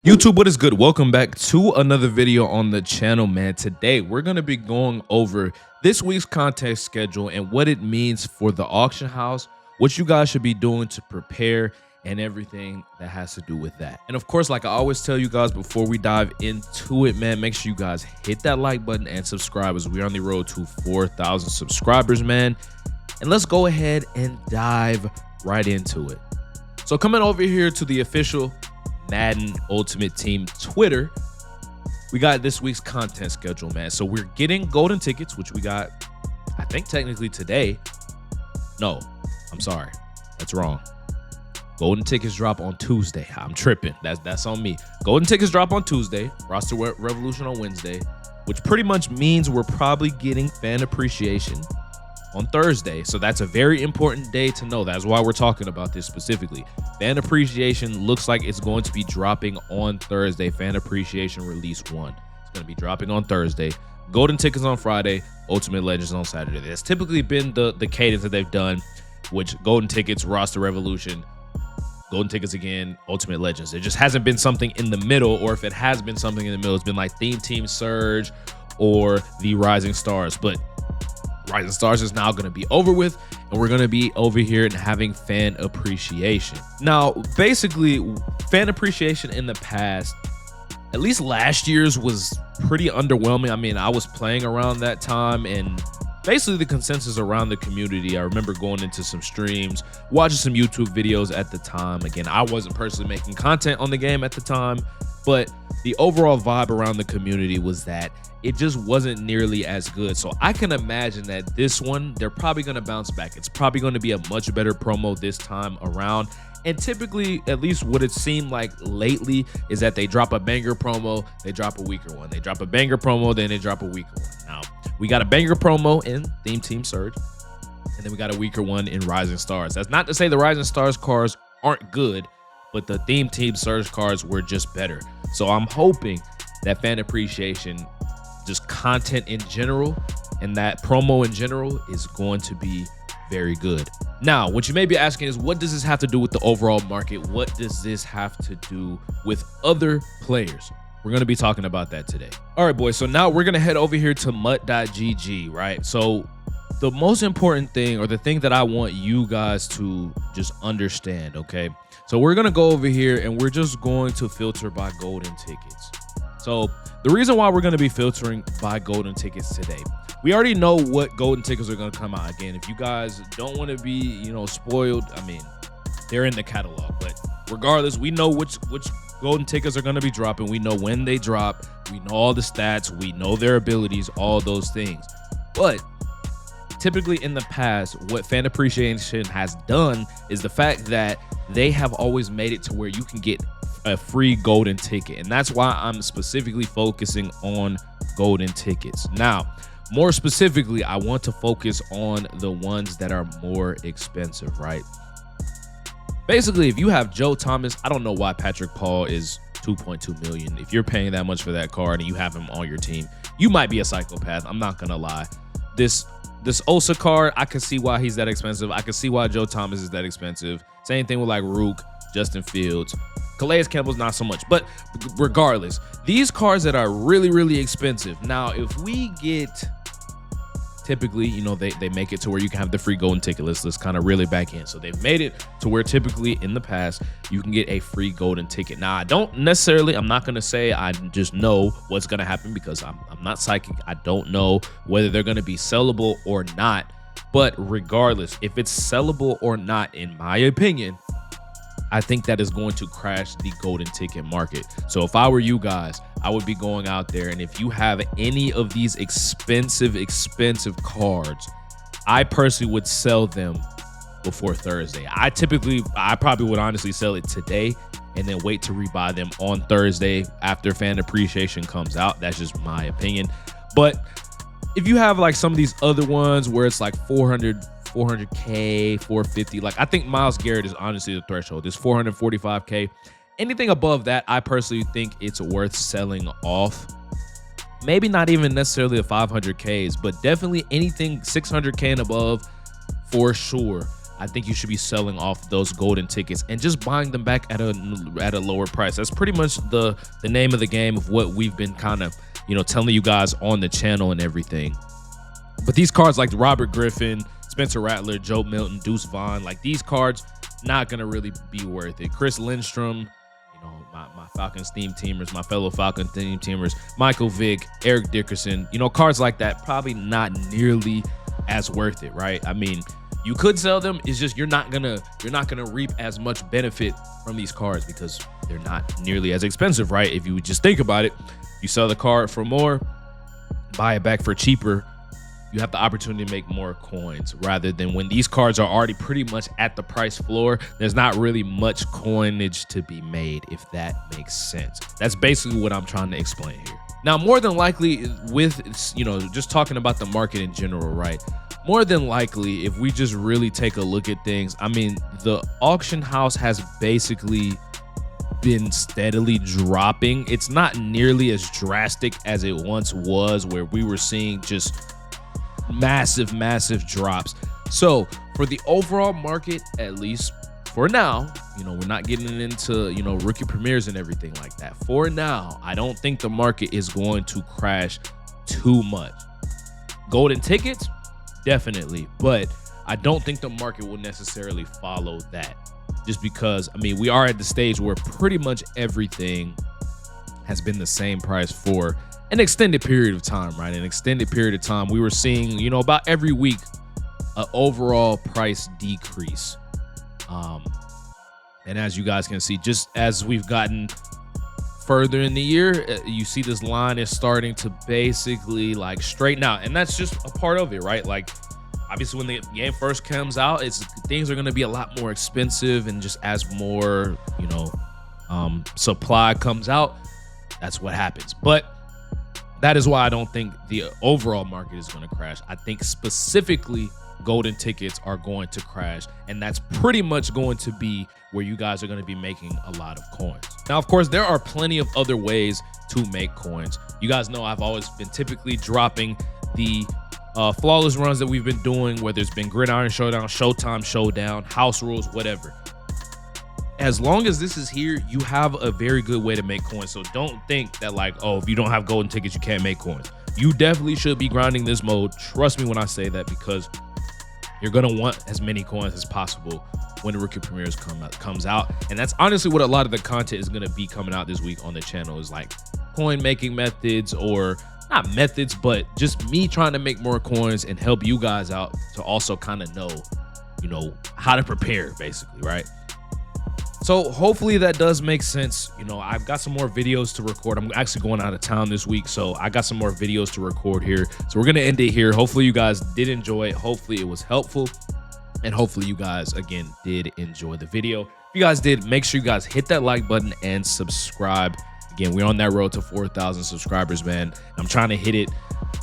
YouTube, what is good? Welcome back to another video on the channel, man. Today we're going to be going over this week's contest schedule and what it means for the auction house, what you guys should be doing to prepare, and everything that has to do with that. And of course, like I always tell you guys before we dive into it, man, make sure you guys hit that like button and subscribe as we're on the road to 4,000 subscribers, man. And let's go ahead and dive right into it. So coming over here to the official Madden Ultimate Team Twitter, we got this week's content schedule, man. So we're getting golden tickets, which we got, I think technically today. No, I'm sorry, that's wrong. Golden tickets drop on Tuesday. I'm tripping. That's on me. Golden tickets drop on Tuesday. Roster Revolution on Wednesday, which pretty much means we're probably getting fan appreciation on Thursday. So that's a very important day to know. That's why we're talking about this specifically. Fan appreciation looks like it's going to be dropping on Thursday. Fan appreciation release 1. It's going to be dropping on Thursday. Golden tickets on Friday. Ultimate Legends on Saturday. That's typically been the cadence that they've done, which golden tickets, roster revolution, golden tickets again, Ultimate Legends. There just hasn't been something in the middle, or if it has been something in the middle, it's been like Theme Team Surge or the Rising Stars. But Rising Stars is now going to be over with, and we're going to be over here and having fan appreciation. Now, basically, fan appreciation in the past, at least last year's, was pretty underwhelming. I mean, I was playing around that time, and basically the consensus around the community, I remember going into some streams, watching some YouTube videos at the time. Again, I wasn't personally making content on the game at the time, but the overall vibe around the community was that it just wasn't nearly as good. So I can imagine that this one, they're probably going to bounce back. It's probably going to be a much better promo this time around. And typically, at least what it seemed like lately, is that they drop a banger promo, they drop a weaker one. They drop a banger promo, then they drop a weaker one. Now, we got a banger promo in Theme Team Surge, and then we got a weaker one in Rising Stars. That's not to say the Rising Stars cards aren't good, but the Theme Team Surge cards were just better. So I'm hoping that fan appreciation, just content in general, and that promo in general is going to be very good. Now, what you may be asking is, what does this have to do with the overall market? What does this have to do with other players? We're going to be talking about that today. All right, boys. So now we're going to head over here to MUT.GG, right? So the most important thing, or the thing that I want you guys to just understand, okay? So we're going to go over here and we're just going to filter by golden tickets. So the reason why we're going to be filtering by golden tickets today, we already know what golden tickets are going to come out. Again, if you guys don't want to be, spoiled, I mean, they're in the catalog. But regardless, we know which golden tickets are going to be dropping. We know when they drop. We know all the stats. We know their abilities, all those things. But typically in the past, what fan appreciation has done is the fact that they have always made it to where you can get a free golden ticket. And that's why I'm specifically focusing on golden tickets. Now, more specifically, I want to focus on the ones that are more expensive, right? Basically, if you have Joe Thomas, I don't know why Patrick Paul is 2.2 million. If you're paying that much for that card and you have him on your team, you might be a psychopath. I'm not gonna lie. This Osa card, I can see why he's that expensive. I can see why Joe Thomas is that expensive. Same thing with like Rook, Justin Fields. Calais Campbell's not so much. But regardless, these cards that are really, really expensive. Now, if we get, typically, they make it to where you can have the free golden ticket. Let's kind of reel it back in. So they've made it to where typically in the past you can get a free golden ticket. Now, I'm not going to say I just know what's going to happen, because I'm not psychic. I don't know whether they're going to be sellable or not. But regardless, if it's sellable or not, in my opinion, I think that is going to crash the golden ticket market. So if I were you guys, I would be going out there, and if you have any of these expensive cards, I personally would sell them before Thursday. I probably would honestly sell it today and then wait to rebuy them on Thursday after fan appreciation comes out. That's just my opinion. But if you have like some of these other ones where it's like 400K, 450, like I think Myles Garrett is honestly the threshold. It's 445K. Anything above that, I personally think it's worth selling off. Maybe not even necessarily the 500Ks, but definitely anything 600K and above, for sure, I think you should be selling off those golden tickets and just buying them back at a lower price. That's pretty much the name of the game of what we've been kind of, you know, telling you guys on the channel and everything. But these cards like Robert Griffin, Spencer Rattler, Joe Milton, Deuce Vaughn, like these cards, not gonna really be worth it. Chris Lindstrom, you know, my Falcons theme teamers, my fellow Falcon theme teamers, Michael Vick, Eric Dickerson, you know, cards like that, probably not nearly as worth it, right? I mean, you could sell them. It's just you're not gonna reap as much benefit from these cards because they're not nearly as expensive, right? If you just think about it, you sell the card for more, buy it back for cheaper, you have the opportunity to make more coins, rather than when these cards are already pretty much at the price floor, there's not really much coinage to be made, if that makes sense. That's basically what I'm trying to explain here. Now, more than likely, with, you know, just talking about the market in general, right? More than likely, if we just really take a look at things, I mean, the auction house has basically been steadily dropping. It's not nearly as drastic as it once was, where we were seeing just massive drops. So for the overall market, at least for now, you know, we're not getting into, you know, rookie premieres and everything like that. For now, I don't think the market is going to crash too much. Golden tickets, definitely, but I don't think the market will necessarily follow that, just because, I mean, we are at the stage where pretty much everything has been the same price for an extended period of time, right? An extended period of time, we were seeing, you know, about every week, an overall price decrease. And as you guys can see, just as we've gotten further in the year, you see this line is starting to basically like straighten out, and that's just a part of it, right? Like, obviously, when the game first comes out, things are going to be a lot more expensive, and just as more, you know, supply comes out, that's what happens. But that is why I don't think the overall market is going to crash. I think specifically golden tickets are going to crash, and that's pretty much going to be where you guys are going to be making a lot of coins. Now, of course, there are plenty of other ways to make coins. You guys know I've always been typically dropping the flawless runs that we've been doing, whether it's been Gridiron Showdown, Showtime Showdown, House Rules, whatever. As long as this is here, you have a very good way to make coins. So don't think that like, oh, if you don't have golden tickets, you can't make coins. You definitely should be grinding this mode. Trust me when I say that, because you're gonna want as many coins as possible when the rookie premieres comes out. And that's honestly what a lot of the content is gonna be coming out this week on the channel, is like coin making methods, or not methods, but just me trying to make more coins and help you guys out to also kind of know, you know, how to prepare, basically, right? So hopefully that does make sense. You know, I've got some more videos to record. I'm actually going out of town this week, so I got some more videos to record here. So we're gonna end it here. Hopefully you guys did enjoy it. Hopefully it was helpful, and hopefully you guys, again, did enjoy the video. If you guys did, make sure you guys hit that like button and subscribe. Again, we're on that road to 4,000 subscribers, man. I'm trying to hit it,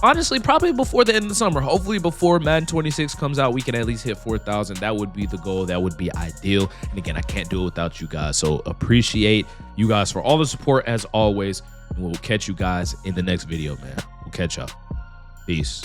honestly, probably before the end of the summer. Hopefully before Madden 26 comes out, we can at least hit 4,000. That would be the goal. That would be ideal. And again, I can't do it without you guys. So appreciate you guys for all the support as always. And we'll catch you guys in the next video, man. We'll catch y'all. Peace.